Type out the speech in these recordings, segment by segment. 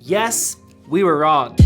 Yes, we were wrong.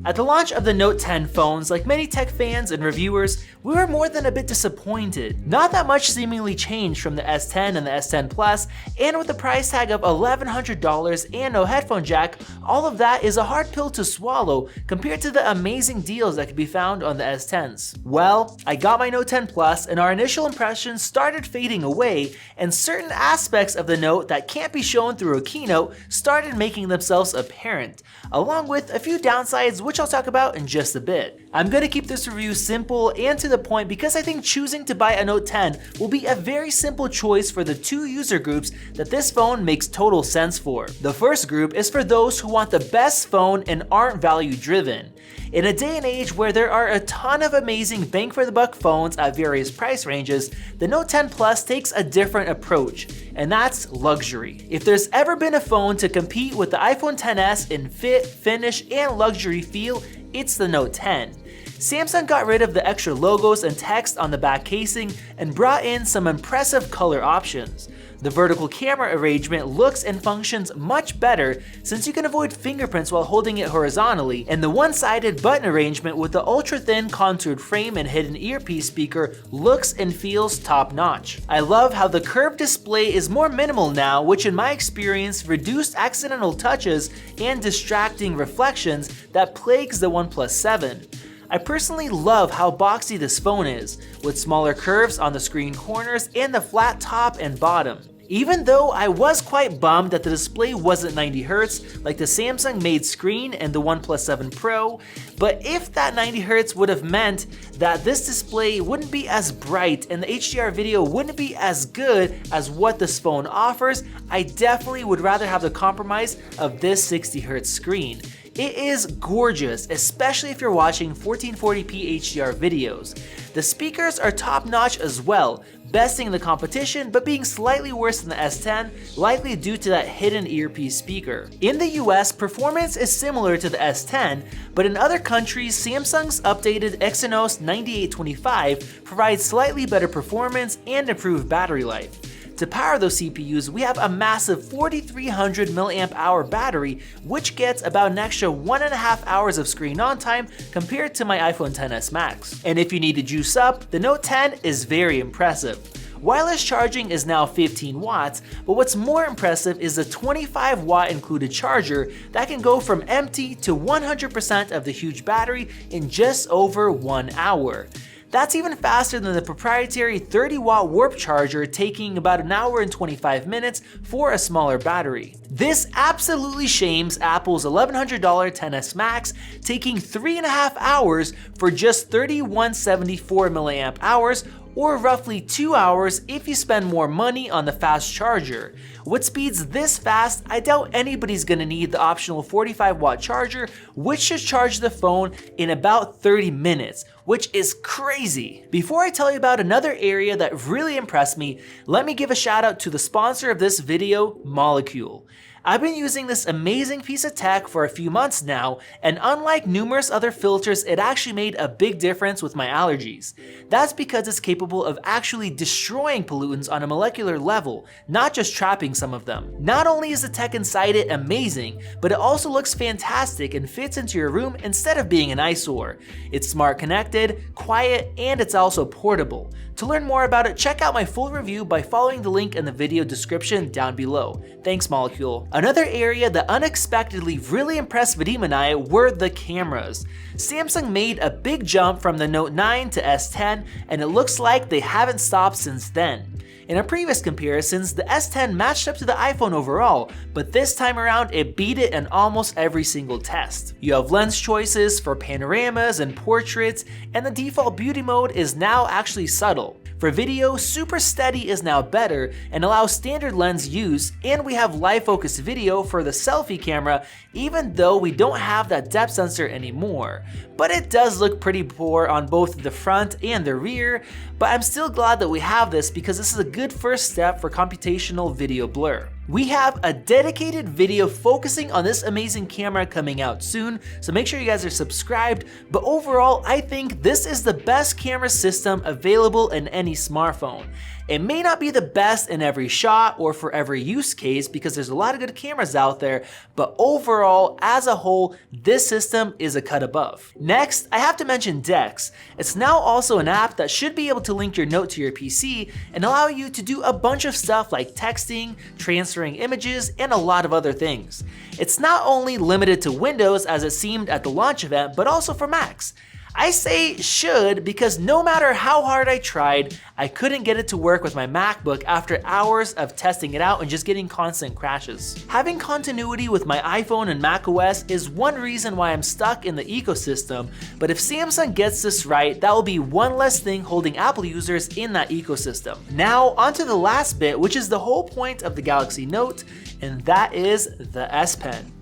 At the launch of the Note 10 phones, like many tech fans and reviewers, we were more than a bit disappointed. Not that much seemingly changed from the S10 and the S10 Plus, and with the price tag of $1,100 and no headphone jack, all of that is a hard pill to swallow compared to the amazing deals that could be found on the S10s. Well, I got my Note 10 Plus and our initial impressions started fading away, and certain aspects of the Note that can't be shown through a keynote started making themselves apparent, along with a few downsides which I'll talk about in just a bit. I'm gonna keep this review simple and to the point because I think choosing to buy a Note 10 will be a very simple choice for the two user groups that this phone makes total sense for. The first group is for those who want the best phone and aren't value driven. In a day and age where there are a ton of amazing bang for the buck phones at various price ranges, the Note 10 Plus takes a different approach, and that's luxury. If there's ever been a phone to compete with the iPhone XS in fit, finish, and luxury feel, it's the Note 10. Samsung got rid of the extra logos and text on the back casing and brought in some impressive color options. The vertical camera arrangement looks and functions much better since you can avoid fingerprints while holding it horizontally, and the one-sided button arrangement with the ultra-thin contoured frame and hidden earpiece speaker looks and feels top-notch. I love how the curved display is more minimal now, which in my experience reduced accidental touches and distracting reflections that plagues the OnePlus 7. I personally love how boxy this phone is, with smaller curves on the screen corners and the flat top and bottom. Even though I was quite bummed that the display wasn't 90Hz like the Samsung made screen and the OnePlus 7 Pro, but if that 90Hz would have meant that this display wouldn't be as bright and the HDR video wouldn't be as good as what this phone offers, I definitely would rather have the compromise of this 60Hz screen. It is gorgeous, especially if you're watching 1440p HDR videos. The speakers are top-notch as well, besting the competition but being slightly worse than the S10, likely due to that hidden earpiece speaker. In the US, performance is similar to the S10, but in other countries, Samsung's updated Exynos 9825 provides slightly better performance and improved battery life. To power those CPUs, we have a massive 4300 mAh battery, which gets about an extra 1.5 hours of screen on time compared to my iPhone XS Max. And if you need to juice up, the Note 10 is very impressive. Wireless charging is now 15 watts, but what's more impressive is the 25 watt included charger that can go from empty to 100% of the huge battery in just over 1 hour. That's even faster than the proprietary 30 watt Warp charger, taking about an hour and 25 minutes for a smaller battery. This absolutely shames Apple's $1,100 XS Max, taking 3.5 hours for just 3174 mAh, or roughly 2 hours if you spend more money on the fast charger. With speeds this fast, I doubt anybody's gonna need the optional 45 watt charger, which should charge the phone in about 30 minutes, which is crazy. Before I tell you about another area that really impressed me, let me give a shout out to the sponsor of this video, Molekule. I've been using this amazing piece of tech for a few months now, and unlike numerous other filters, it actually made a big difference with my allergies. That's because it's capable of actually destroying pollutants on a molecular level, not just trapping some of them. Not only is the tech inside it amazing, but it also looks fantastic and fits into your room instead of being an eyesore. It's smart connected, quiet, and it's also portable. To learn more about it, check out my full review by following the link in the video description down below. Thanks, Molekule. Another area that unexpectedly really impressed Vadim and I were the cameras. Samsung made a big jump from the Note 9 to S10, and it looks like they haven't stopped since then. In our previous comparisons, the S10 matched up to the iPhone overall, but this time around it beat it in almost every single test. You have lens choices for panoramas and portraits, and the default beauty mode is now actually subtle. For video, Super Steady is now better and allows standard lens use, and we have live focus video for the selfie camera, even though we don't have that depth sensor anymore. But it does look pretty poor on both the front and the rear, but I'm still glad that we have this because this is a good first step for computational video blur. We have a dedicated video focusing on this amazing camera coming out soon, so make sure you guys are subscribed. But overall, I think this is the best camera system available in any smartphone. It may not be the best in every shot or for every use case because there's a lot of good cameras out there, but overall, as a whole, this system is a cut above. Next, I have to mention Dex. It's now also an app that should be able to link your Note to your PC and allow you to do a bunch of stuff like texting, transferring images, and a lot of other things. It's not only limited to Windows as it seemed at the launch event, but also for Macs. I say should because no matter how hard I tried, I couldn't get it to work with my MacBook after hours of testing it out and just getting constant crashes. Having continuity with my iPhone and macOS is one reason why I'm stuck in the ecosystem, but if Samsung gets this right, that will be one less thing holding Apple users in that ecosystem. Now onto the last bit, which is the whole point of the Galaxy Note, and that is the S Pen.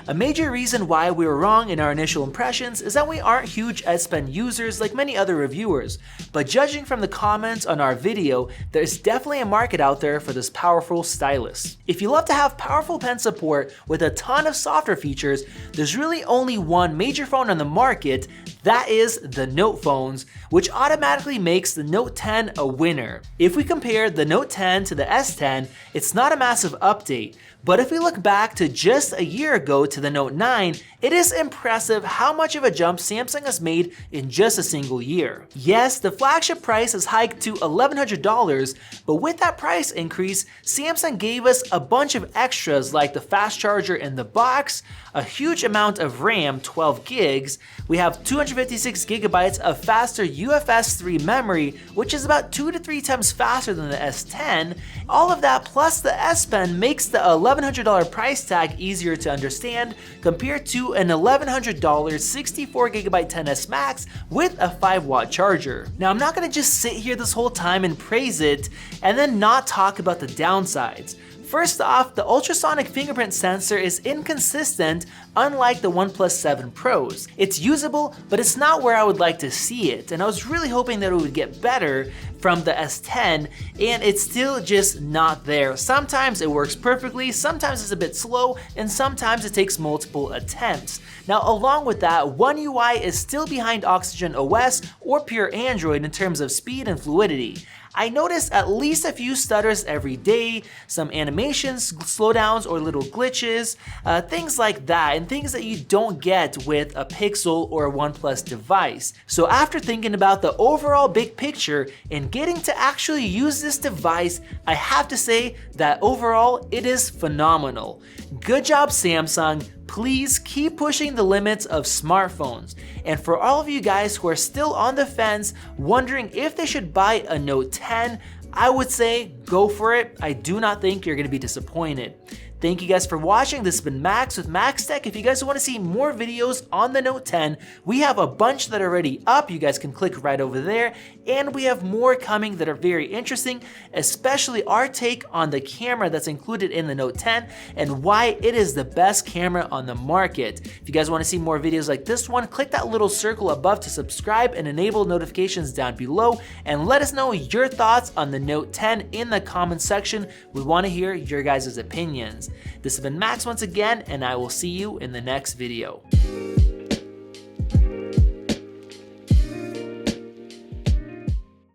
A major reason why we were wrong in our initial impressions is that we aren't huge S Pen users like many other reviewers, but judging from the comments on our video, there's definitely a market out there for this powerful stylus. If you love to have powerful pen support with a ton of software features, there's really only one major phone on the market, that is the Note phones, which automatically makes the Note 10 a winner. If we compare the Note 10 to the S10, it's not a massive update, but if we look back to just a year ago to the Note 9, it is impressive how much of a jump Samsung has made in just a single year. Yes, the flagship price has hiked to $1,100, but with that price increase, Samsung gave us a bunch of extras like the fast charger in the box, a huge amount of RAM, 12 gigs, we have 256 gigabytes of faster UFS 3 memory, which is about 2 to 3 times faster than the S10. All of that plus the S Pen makes the $1,100 price tag easier to understand compared to an $1,100 64GB 10S Max with a 5-watt charger. Now I'm not gonna just sit here this whole time and praise it and then not talk about the downsides. First off, the ultrasonic fingerprint sensor is inconsistent, unlike the OnePlus 7 Pros. It's usable, but it's not where I would like to see it, and I was really hoping that it would get better from the S10, and it's still just not there. Sometimes it works perfectly, sometimes it's a bit slow, and sometimes it takes multiple attempts. Now along with that, One UI is still behind Oxygen OS or pure Android in terms of speed and fluidity. I notice at least a few stutters every day, some animations, slowdowns or little glitches, things like that, and things that you don't get with a Pixel or a OnePlus device. So after thinking about the overall big picture and getting to actually use this device, I have to say that overall it is phenomenal. Good job, Samsung. Please keep pushing the limits of smartphones. And for all of you guys who are still on the fence, wondering if they should buy a Note 10, I would say go for it. I do not think you're going to be disappointed. Thank you guys for watching. This has been Max with Max Tech. If you guys want to see more videos on the Note 10, we have a bunch that are already up. You guys can click right over there. And we have more coming that are very interesting, especially our take on the camera that's included in the Note 10 and why it is the best camera on the market. If you guys want to see more videos like this one, click that little circle above to subscribe and enable notifications down below, and let us know your thoughts on the Note 10 in the comments section. We want to hear your guys' opinions. This has been Max once again, and I will see you in the next video.